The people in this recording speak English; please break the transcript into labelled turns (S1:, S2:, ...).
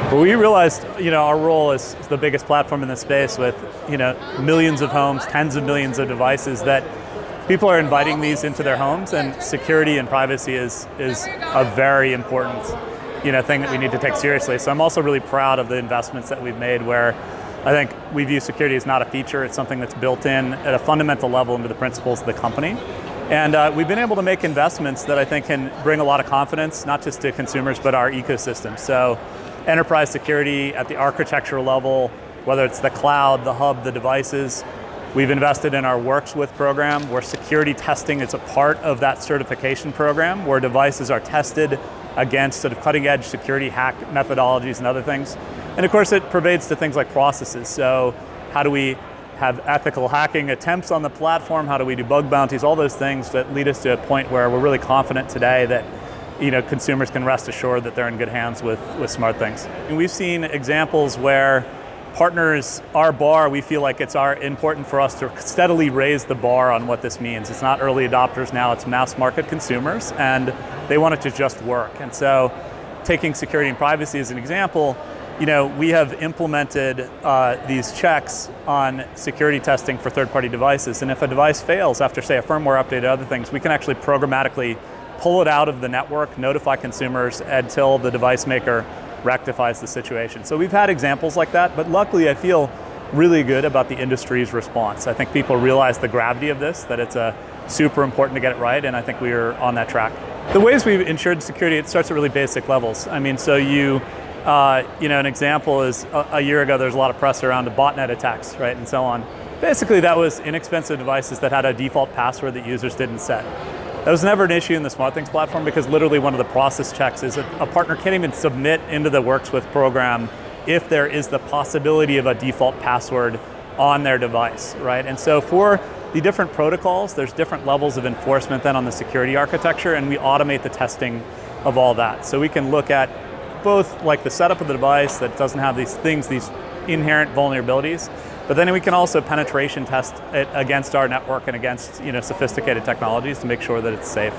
S1: Well, we realized, our role is the biggest platform in the space with, millions of homes, tens of millions of devices that people are inviting these into their homes, and security and privacy is a very important, thing that we need to take seriously. So I'm also really proud of the investments that we've made where I think we view security as not a feature, it's something that's built in at a fundamental level into the principles of the company. And we've been able to make investments that I think can bring a lot of confidence, not just to consumers, but our ecosystem. So enterprise security at the architectural level, whether it's the cloud, the hub, the devices. We've invested in our Works With program, where security testing is a part of that certification program, where devices are tested against sort of cutting edge security hack methodologies and other things. And of course it pervades to things like processes. So how do we have ethical hacking attempts on the platform? How do we do bug bounties? All those things that lead us to a point where we're really confident today that consumers can rest assured that they're in good hands with SmartThings. And we've seen examples where partners, our bar, we feel like it's important for us to steadily raise the bar on what this means. It's not early adopters now, it's mass market consumers, and they want it to just work. And so taking security and privacy as an example, we have implemented these checks on security testing for third-party devices. And if a device fails after, say, a firmware update or other things, we can actually programmatically pull it out of the network, notify consumers until the device maker rectifies the situation. So we've had examples like that, but luckily I feel really good about the industry's response. I think people realize the gravity of this, that it's super important to get it right, and I think we are on that track. The ways we've ensured security, it starts at really basic levels. I mean, so an example is a year ago there was a lot of press around the botnet attacks, right, and so on. Basically that was inexpensive devices that had a default password that users didn't set. That was never an issue in the SmartThings platform because literally one of the process checks is a partner can't even submit into the Works With program if there is the possibility of a default password on their device, right? And so for the different protocols, there's different levels of enforcement then on the security architecture, and we automate the testing of all that. So we can look at both like the setup of the device that doesn't have these inherent vulnerabilities, but then we can also penetration test it against our network and against sophisticated technologies to make sure that it's safe.